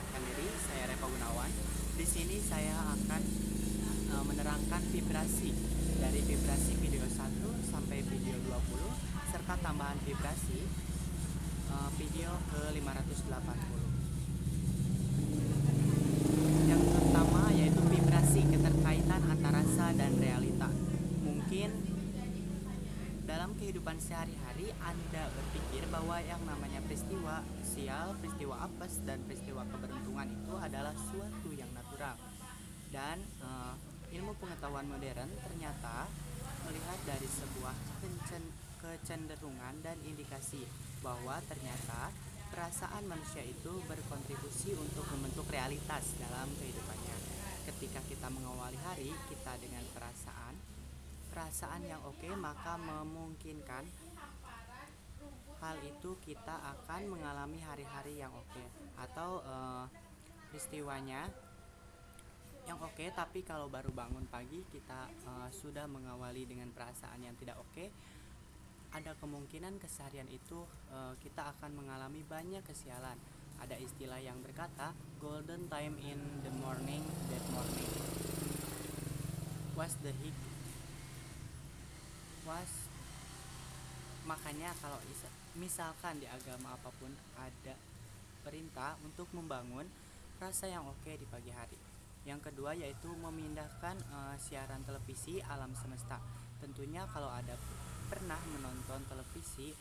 perkenalkan diri, saya Repa Gunawan. Di sini saya akan menerangkan vibrasi dari vibrasi video 1 sampai video 20 serta tambahan vibrasi video ke 580. Yang pertama yaitu vibrasi keterkaitan antara rasa dan realita. Mungkin dalam kehidupan sehari-hari Anda berpikir bahwa yang namanya peristiwa sial, peristiwa apes, dan peristiwa keberuntungan itu adalah suatu yang natural. Dan ilmu pengetahuan modern ternyata melihat dari sebuah kecenderungan dan indikasi bahwa ternyata perasaan manusia itu berkontribusi untuk membentuk realitas dalam kehidupannya. Ketika kita mengawali hari kita dengan perasaan yang oke, maka memungkinkan hal itu kita akan mengalami hari-hari yang oke. Atau peristiwanya yang oke, tapi kalau baru bangun pagi kita sudah mengawali dengan perasaan yang tidak oke, ada kemungkinan keseharian itu kita akan mengalami banyak kesialan. Ada istilah yang berkata golden time in the morning, that morning was the hic was. Makanya kalau misalkan di agama apapun ada perintah untuk membangun rasa yang oke di pagi hari. Yang kedua yaitu memindahkan siaran televisi alam semesta. Tentunya kalau ada pernah menonton televisi,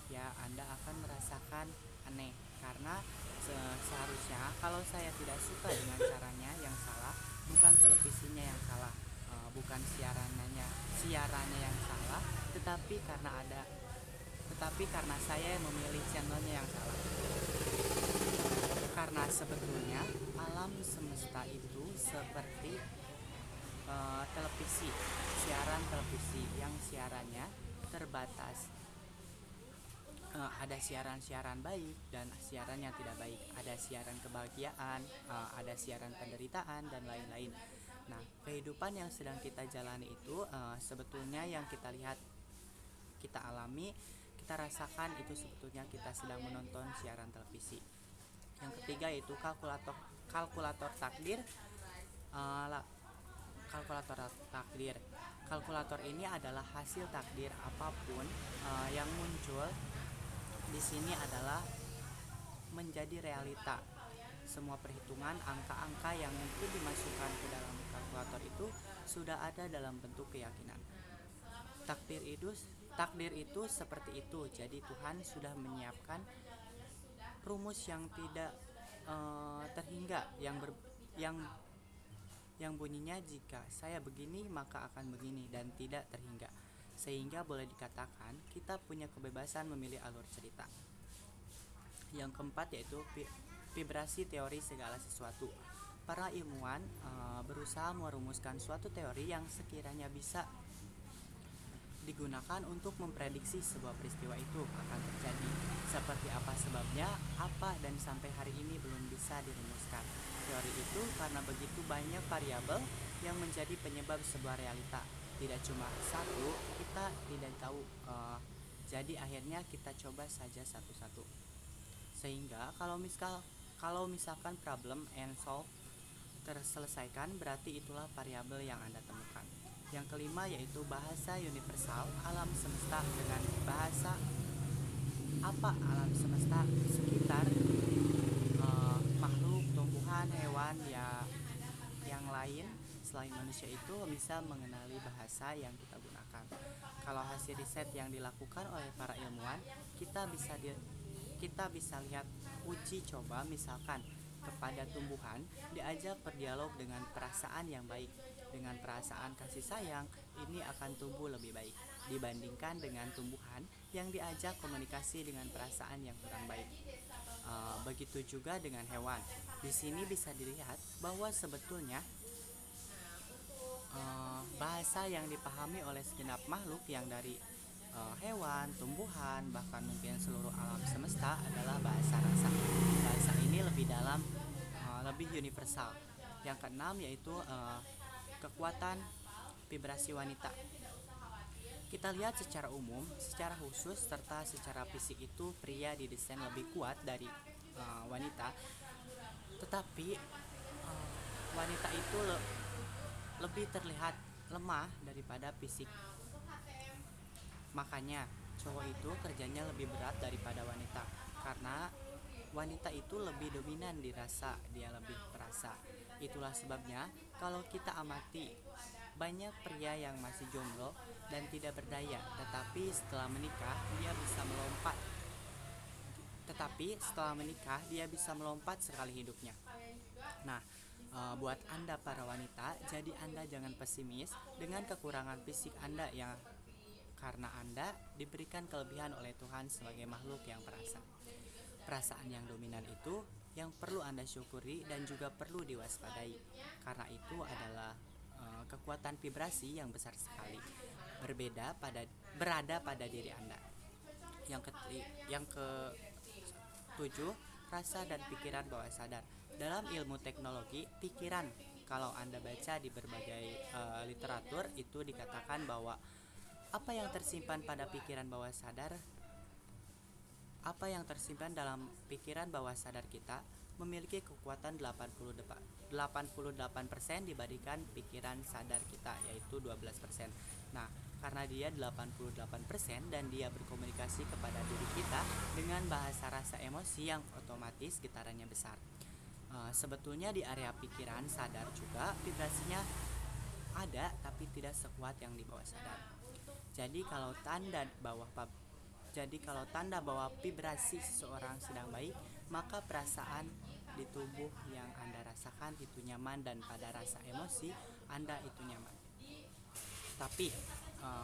ya Anda akan merasakan aneh karena seharusnya kalau saya tidak suka dengan caranya yang salah, bukan televisinya yang salah, bukan siarannya yang salah, tetapi karena saya memilih channelnya yang salah. Karena sebetulnya alam semesta itu seperti televisi, siaran televisi yang siarannya terbatas. Ada siaran-siaran baik dan siaran yang tidak baik. Ada siaran kebahagiaan, ada siaran penderitaan, dan lain-lain. Nah, kehidupan yang sedang kita jalani itu sebetulnya yang kita lihat, kita alami, kita rasakan itu sebetulnya kita sedang menonton siaran televisi. Yang ketiga yaitu kalkulator takdir. Kalkulator ini adalah hasil takdir apapun yang muncul di sini adalah menjadi realita. Semua perhitungan angka-angka yang mungkin dimasukkan ke dalam kalkulator itu sudah ada dalam bentuk keyakinan. Takdir itu seperti itu. Jadi Tuhan sudah menyiapkan rumus yang tidak terhingga, yang bunyinya jika saya begini maka akan begini dan tidak terhingga. Sehingga boleh dikatakan kita punya kebebasan memilih alur cerita. Yang keempat yaitu vibrasi teori segala sesuatu. Para ilmuwan berusaha merumuskan suatu teori yang sekiranya bisa digunakan untuk memprediksi sebuah peristiwa itu akan terjadi, seperti apa sebabnya, apa, dan sampai hari ini belum bisa dirumuskan. Teori itu karena begitu banyak variabel yang menjadi penyebab sebuah realita. Tidak cuma satu, kita tidak tahu. Jadi akhirnya kita coba saja satu-satu. Sehingga kalau misalkan problem and solve terselesaikan, berarti itulah variabel yang Anda temukan. Yang kelima yaitu bahasa universal alam semesta. Dengan bahasa apa alam semesta sekitar makhluk, tumbuhan, hewan ya yang lain selain manusia itu bisa mengenali bahasa yang kita gunakan. Kalau hasil riset yang dilakukan oleh para ilmuwan, kita bisa lihat uji coba, misalkan kepada tumbuhan diajak berdialog dengan perasaan yang baik, dengan perasaan kasih sayang, ini akan tumbuh lebih baik dibandingkan dengan tumbuhan yang diajak komunikasi dengan perasaan yang kurang baik. Begitu juga dengan hewan. Di sini bisa dilihat bahwa sebetulnya bahasa yang dipahami oleh segenap makhluk yang dari hewan, tumbuhan, bahkan mungkin seluruh alam semesta adalah bahasa rasa. Bahasa ini lebih dalam, lebih universal. Yang keenam yaitu kekuatan vibrasi wanita. Kita lihat secara umum, secara khusus, serta secara fisik itu pria didesain lebih kuat dari wanita. Tetapi wanita itu lebih terlihat lemah daripada fisik. Makanya cowok itu kerjanya lebih berat daripada wanita, karena wanita itu lebih dominan di rasa, dia lebih perasa. Itulah sebabnya kalau kita amati, banyak pria yang masih jomblo dan tidak berdaya, tetapi setelah menikah dia bisa melompat sekali hidupnya. Nah, buat Anda para wanita, jadi Anda jangan pesimis dengan kekurangan fisik Anda, yang karena Anda diberikan kelebihan oleh Tuhan sebagai makhluk yang perasa. Perasaan yang dominan itu yang perlu Anda syukuri dan juga perlu diwaspadai, karena itu adalah kekuatan vibrasi yang besar sekali, berada pada diri Anda. Yang ketujuh, rasa dan pikiran bawah sadar. Dalam ilmu teknologi pikiran, kalau Anda baca di berbagai literatur, itu dikatakan bahwa apa yang tersimpan pada pikiran bawah sadar, apa yang tersimpan dalam pikiran bawah sadar kita memiliki kekuatan 88% dibandingkan pikiran sadar kita, yaitu 12%. Nah, karena dia 88% dan dia berkomunikasi kepada diri kita dengan bahasa rasa emosi yang otomatis getarannya besar. Sebetulnya di area pikiran sadar juga vibrasinya ada, tapi tidak sekuat yang di bawah sadar. Jadi kalau tanda bawah jadi kalau tanda bahwa vibrasi seseorang sedang baik, maka perasaan di tubuh yang Anda rasakan itu nyaman, dan pada rasa emosi Anda itu nyaman. Tapi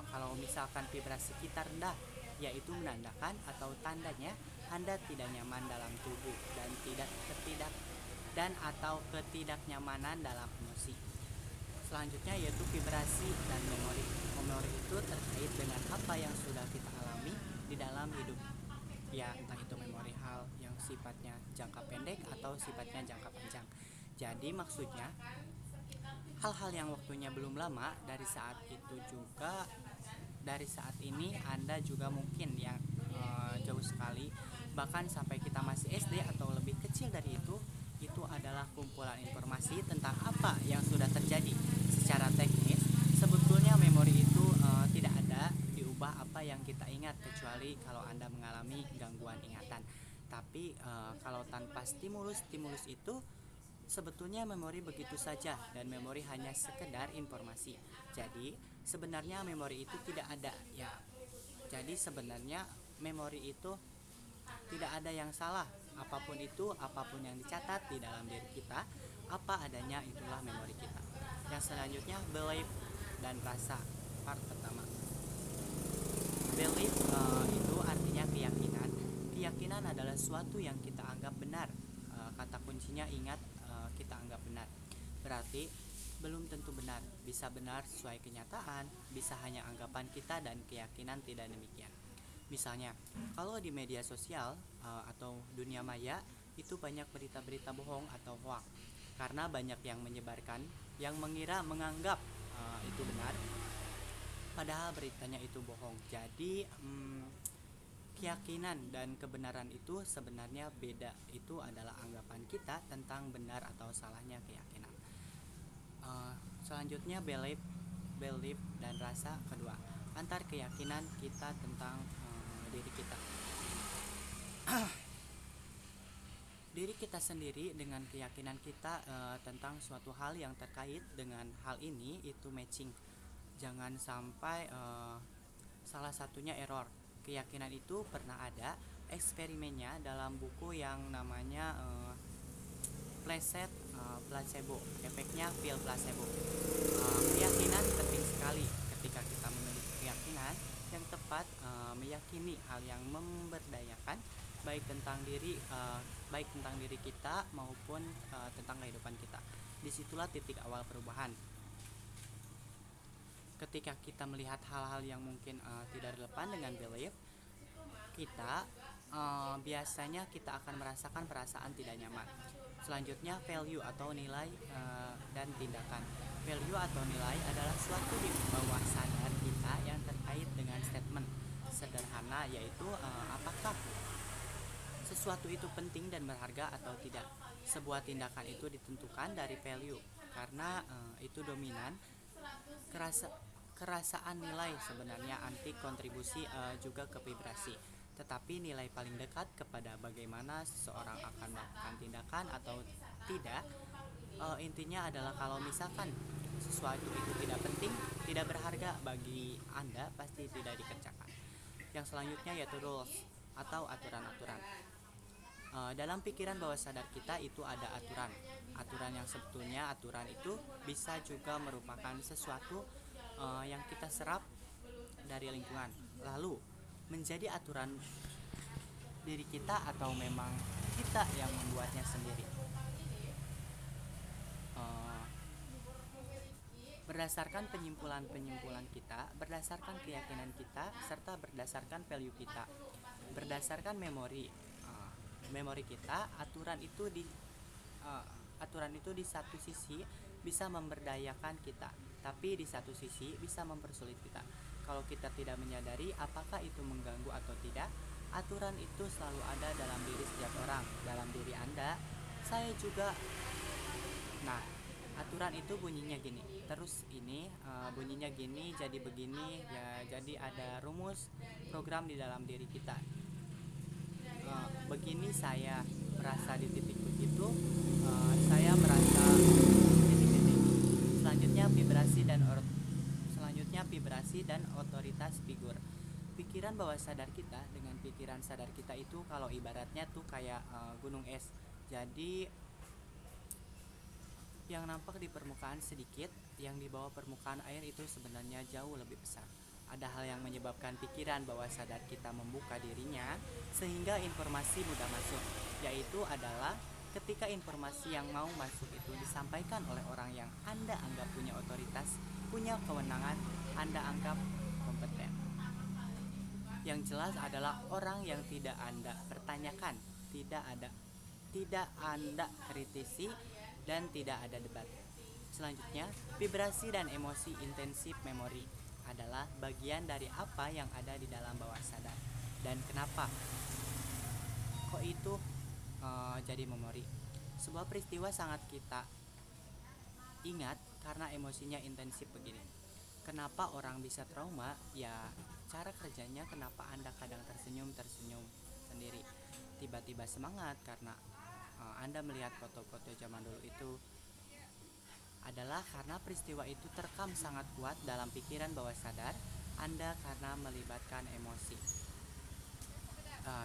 kalau misalkan vibrasi kita rendah, yaitu menandakan atau tandanya Anda tidak nyaman dalam tubuh dan atau ketidaknyamanan dalam emosi. Selanjutnya yaitu vibrasi dan memori. Memori itu terkait dengan apa yang sudah kita alami di dalam hidup. Ya, entah itu memori hal yang sifatnya jangka pendek atau sifatnya jangka panjang. Jadi maksudnya hal-hal yang waktunya belum lama, dari saat ini Anda juga mungkin yang jauh sekali, bahkan sampai kita masih SD atau lebih kecil dari itu adalah kumpulan informasi tentang apa yang sudah terjadi. Secara teknis, sebetulnya memori itu tidak ada diubah apa yang kita ingat, kecuali kalau Anda mengalami gangguan ingatan. Tapi kalau tanpa stimulus itu, sebetulnya memori begitu saja, dan memori hanya sekedar informasi. Jadi sebenarnya memori itu tidak ada ya. Jadi sebenarnya memori itu tidak ada yang salah. Apapun itu, apapun yang dicatat di dalam diri kita, apa adanya itulah memori kita. Yang selanjutnya, belief dan rasa. Part pertama. Belief itu artinya keyakinan. Keyakinan adalah suatu yang kita anggap benar. Kata kuncinya ingat, kita anggap benar. Berarti belum tentu benar. Bisa benar sesuai kenyataan, bisa hanya anggapan kita dan keyakinan tidak demikian. Misalnya, kalau di media sosial atau dunia maya itu banyak berita-berita bohong atau hoax, karena banyak yang menyebarkan, yang menganggap itu benar, padahal beritanya itu bohong. Jadi keyakinan dan kebenaran itu sebenarnya beda. Itu adalah anggapan kita tentang benar atau salahnya keyakinan. Selanjutnya belief dan rasa kedua, antar keyakinan kita tentang diri kita. Diri kita sendiri dengan keyakinan kita tentang suatu hal yang terkait dengan hal ini itu matching. Jangan sampai salah satunya error. Keyakinan itu pernah ada eksperimennya dalam buku yang namanya placebo, efeknya pil placebo. Keyakinan penting sekali. Ketika kita memiliki keyakinan yang tepat, meyakini hal yang memberdayakan, baik tentang diri kita maupun tentang kehidupan kita. Disitulah titik awal perubahan. Ketika kita melihat hal-hal yang mungkin tidak relevan dengan belief kita, biasanya kita akan merasakan perasaan tidak nyaman. Selanjutnya, value atau nilai dan tindakan. Value atau nilai adalah suatu di bawah sadar kita yang terkait dengan statement sederhana, yaitu apakah sesuatu itu penting dan berharga atau tidak. Sebuah tindakan itu ditentukan dari value karena itu dominan, kerasa kerasaan nilai sebenarnya anti kontribusi juga ke vibrasi. Tetapi nilai paling dekat kepada bagaimana seseorang akan melakukan tindakan atau tidak, intinya adalah kalau misalkan sesuatu itu tidak penting, tidak berharga bagi Anda, pasti tidak dikerjakan. Yang selanjutnya yaitu rules atau aturan-aturan. Dalam pikiran bawah sadar kita itu ada aturan. Aturan yang sebetulnya aturan itu bisa juga merupakan sesuatu yang kita serap dari lingkungan. Lalu menjadi aturan diri kita atau memang kita yang membuatnya sendiri. Uh, Berdasarkan penyimpulan-penyimpulan kita, berdasarkan keyakinan kita, serta berdasarkan value kita, berdasarkan memori kita, uh, aturan itu di satu sisi bisa memberdayakan kita, tapi di satu sisi bisa mempersulit kita. Kalau kita tidak menyadari apakah itu mengganggu atau tidak, aturan itu selalu ada dalam diri setiap orang, dalam diri Anda, saya juga. Nah, aturan itu bunyinya gini. Terus ini bunyinya gini, jadi begini ya. Jadi ada rumus program di dalam diri kita. Begini saya merasa di titik begitu, saya merasa titik-titik. Selanjutnya vibrasi dan otoritas figur. Pikiran bawah sadar kita dengan pikiran sadar kita itu kalau ibaratnya tuh kayak gunung es. Jadi yang nampak di permukaan sedikit, yang di bawah permukaan air itu sebenarnya jauh lebih besar. Ada hal yang menyebabkan pikiran bawah sadar kita membuka dirinya sehingga informasi mudah masuk, yaitu adalah ketika informasi yang mau masuk itu disampaikan oleh orang yang Anda anggap punya otoritas, punya kewenangan, Anda anggap kompeten. Yang jelas adalah orang yang tidak Anda pertanyakan, tidak Anda kritisi, dan tidak ada debat. Selanjutnya, vibrasi dan emosi intensif memori adalah bagian dari apa yang ada di dalam bawah sadar. Dan kenapa kok itu jadi memori? Sebuah peristiwa sangat kita ingat karena emosinya intensif begini. Kenapa orang bisa trauma? Ya, cara kerjanya kenapa Anda kadang tersenyum sendiri, tiba-tiba semangat karena Anda melihat foto-foto zaman dulu itu, adalah karena peristiwa itu terekam sangat kuat dalam pikiran bawah sadar Anda karena melibatkan emosi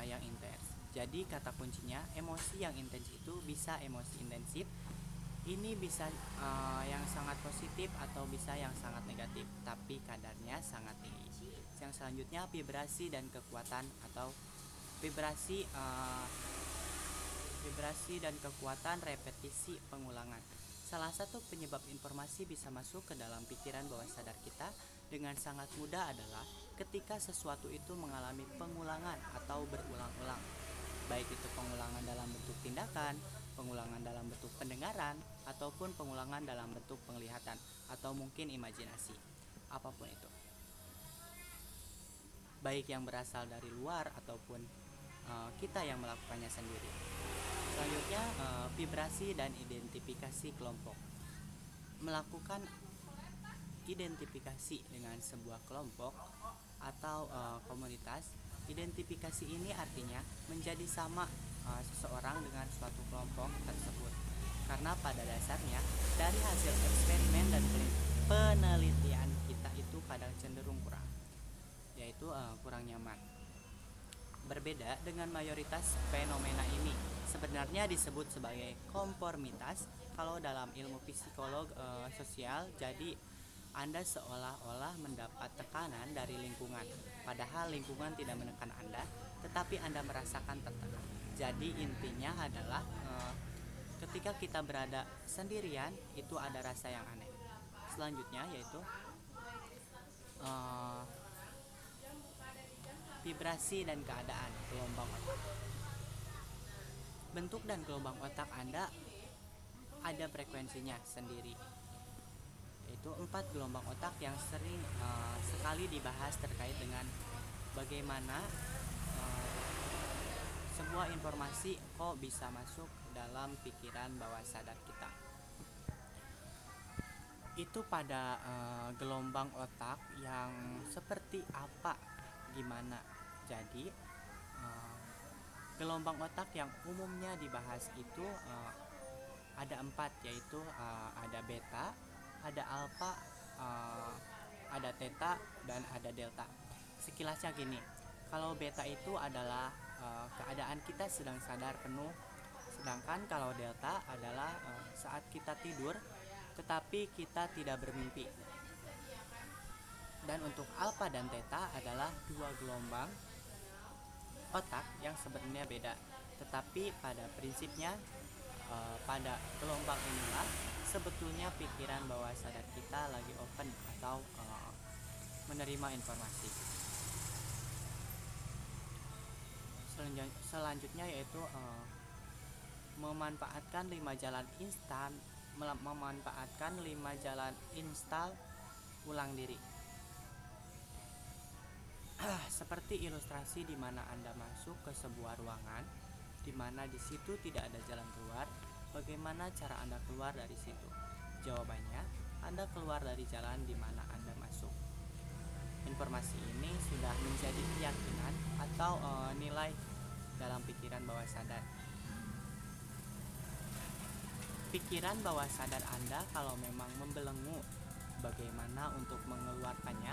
yang intens. Jadi kata kuncinya emosi yang intens itu bisa emosi intensif. Ini bisa yang sangat positif atau bisa yang sangat negatif, tapi kadarnya sangat tinggi. Yang selanjutnya vibrasi dan kekuatan atau vibrasi dan kekuatan repetisi pengulangan. Salah satu penyebab informasi bisa masuk ke dalam pikiran bawah sadar kita dengan sangat mudah adalah ketika sesuatu itu mengalami pengulangan atau berulang-ulang. Baik itu pengulangan dalam bentuk tindakan, pengulangan dalam bentuk pendengaran, ataupun pengulangan dalam bentuk penglihatan, atau mungkin imajinasi. Apapun itu. Baik yang berasal dari luar ataupun kita yang melakukannya sendiri. Selanjutnya vibrasi dan identifikasi kelompok. Melakukan identifikasi dengan sebuah kelompok atau komunitas. Identifikasi ini artinya menjadi sama seseorang dengan suatu kelompok tersebut. Karena pada dasarnya dari hasil eksperimen dan penelitian kita itu kadang cenderung kurang, yaitu kurang nyaman. Berbeda dengan mayoritas fenomena ini sebenarnya disebut sebagai konformitas kalau dalam ilmu psikolog sosial. Jadi Anda seolah-olah mendapat tekanan dari lingkungan, padahal lingkungan tidak menekan Anda, tetapi Anda merasakan tertekan. Jadi intinya adalah ketika kita berada sendirian itu ada rasa yang aneh. Selanjutnya yaitu vibrasi dan keadaan gelombang otak. Bentuk dan gelombang otak Anda ada frekuensinya sendiri, yaitu 4 gelombang otak yang sering sekali dibahas terkait dengan bagaimana sebuah informasi kok bisa masuk dalam pikiran bawah sadar kita. Itu pada gelombang otak yang seperti apa, gimana. Jadi gelombang otak yang umumnya dibahas itu ada 4, yaitu ada beta, ada alfa, ada theta, dan ada delta. Sekilasnya gini, kalau beta itu adalah keadaan kita sedang sadar penuh, sedangkan kalau delta adalah saat kita tidur tetapi kita tidak bermimpi. Dan untuk alfa dan theta adalah dua gelombang otak yang sebenarnya beda, tetapi pada prinsipnya pada gelombang inilah sebetulnya pikiran bawah sadar kita lagi open atau menerima informasi. Selanjutnya yaitu memanfaatkan 5 jalan instal ulang diri. Seperti ilustrasi di mana Anda masuk ke sebuah ruangan di mana di situ tidak ada jalan keluar. Bagaimana cara Anda keluar dari situ? Jawabannya, Anda keluar dari jalan di mana Anda masuk. Informasi ini sudah menjadi keyakinan atau nilai dalam pikiran bawah sadar. Pikiran bawah sadar Anda kalau memang membelenggu, bagaimana untuk mengeluarkannya?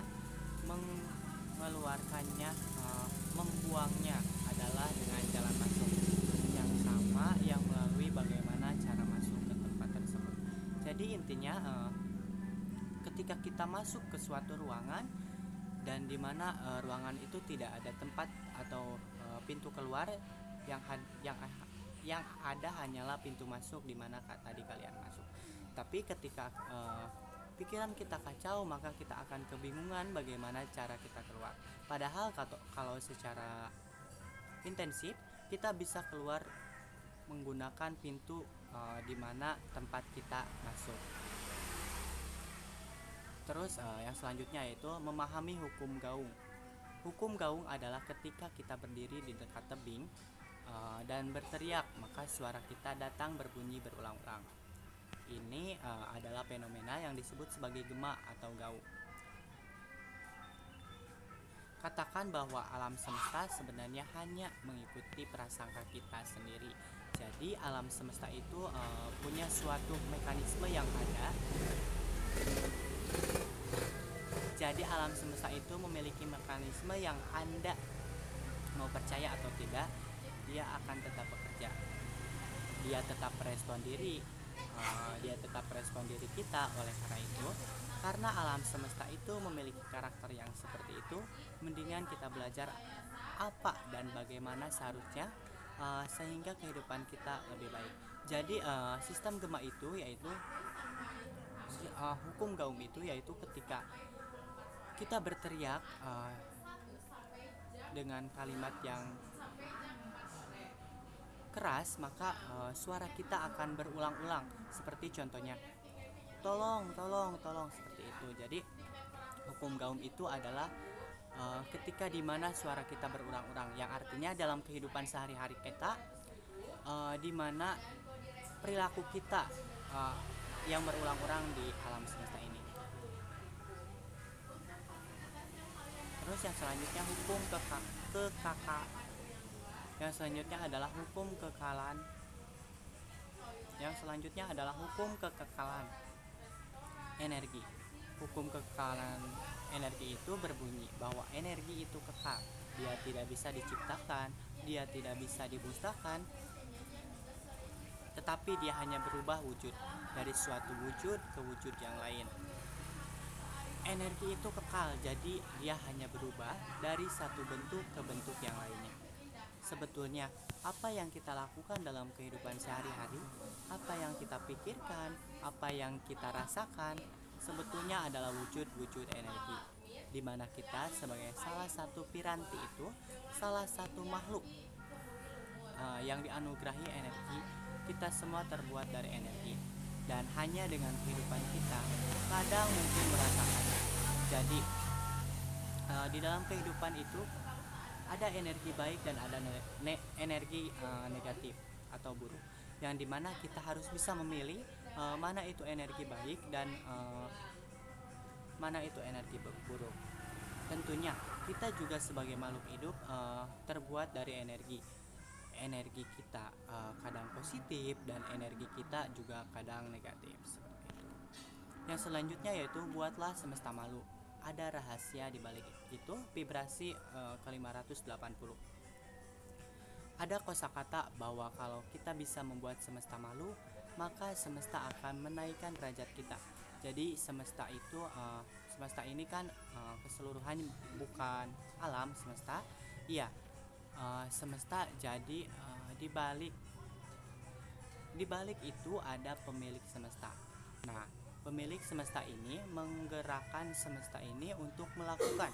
Membuangnya adalah dengan jalan masuk yang sama, yang melalui bagaimana cara masuk ke tempat tersebut. Jadi intinya ketika kita masuk ke suatu ruangan dan di mana ruangan itu tidak ada tempat atau pintu keluar, yang ada hanyalah pintu masuk di mana tadi kalian masuk. Tapi ketika pikiran kita kacau, maka kita akan kebingungan bagaimana cara kita keluar. Padahal kalau secara intensif kita bisa keluar menggunakan pintu di mana tempat kita masuk. Terus yang selanjutnya yaitu memahami hukum gaung. Hukum gaung adalah ketika kita berdiri di dekat tebing dan berteriak, maka suara kita datang berbunyi berulang-ulang. Ini adalah fenomena yang disebut sebagai gema atau gaung. Katakan bahwa alam semesta sebenarnya hanya mengikuti prasangka kita sendiri. Jadi alam semesta itu punya suatu mekanisme yang ada. Jadi alam semesta itu memiliki mekanisme yang Anda mau percaya atau tidak, dia akan tetap bekerja. Dia tetap merespon diri kita. Oleh karena itu, karena alam semesta itu memiliki karakter yang seperti itu, mendingan kita belajar apa dan bagaimana seharusnya sehingga kehidupan kita lebih baik. Jadi sistem gema itu yaitu hukum gaung itu yaitu ketika kita berteriak dengan kalimat yang keras, maka suara kita akan berulang-ulang. Seperti contohnya, tolong, seperti itu. Jadi hukum gaung itu adalah ketika dimana suara kita berulang-ulang, yang artinya dalam kehidupan sehari-hari kita, dimana perilaku kita yang berulang-ulang di alam semesta ini. Terus yang selanjutnya Yang selanjutnya adalah hukum kekekalan energi. Hukum kekekalan energi itu berbunyi bahwa energi itu kekal. Dia tidak bisa diciptakan, dia tidak bisa dimusnahkan, tetapi dia hanya berubah wujud dari suatu wujud ke wujud yang lain. Energi itu kekal, jadi dia hanya berubah dari satu bentuk ke bentuk yang lainnya. Sebetulnya apa yang kita lakukan dalam kehidupan sehari-hari, apa yang kita pikirkan, apa yang kita rasakan, sebetulnya adalah wujud-wujud energi, di mana kita sebagai salah satu piranti itu, salah satu makhluk yang dianugerahi energi. Kita semua terbuat dari energi, dan hanya dengan kehidupan kita kadang mungkin merasakannya. Jadi di dalam kehidupan itu Ada energi baik dan ada energi negatif atau buruk, yang dimana kita harus bisa memilih mana itu energi baik dan mana itu energi buruk. Tentunya kita juga sebagai makhluk hidup terbuat dari energi. Energi kita kadang positif dan energi kita juga kadang negatif, seperti itu. Yang selanjutnya yaitu buatlah semesta malu. Ada rahasia di balik itu, vibrasi ke-580. Ada kosakata bahwa kalau kita bisa membuat semesta malu, maka semesta akan menaikkan derajat kita. Jadi semesta ini kan keseluruhan, bukan alam semesta. Iya, semesta. Jadi di balik itu ada pemilik semesta. Nah, pemilik semesta ini menggerakkan semesta ini untuk melakukan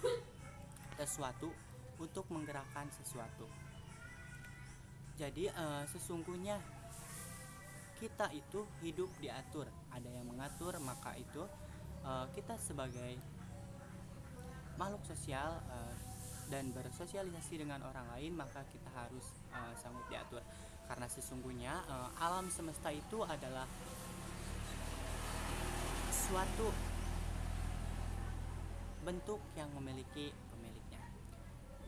sesuatu, untuk menggerakkan sesuatu. Jadi sesungguhnya kita itu hidup diatur, ada yang mengatur, maka itu kita sebagai makhluk sosial dan bersosialisasi dengan orang lain, maka kita harus sanggup diatur, karena sesungguhnya alam semesta itu adalah suatu bentuk yang memiliki pemiliknya,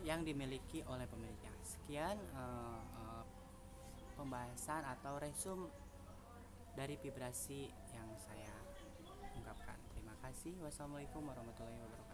yang dimiliki oleh pemiliknya. Sekian pembahasan atau resum dari vibrasi yang saya ungkapkan. Terima kasih. Wassalamualaikum warahmatullahi wabarakatuh.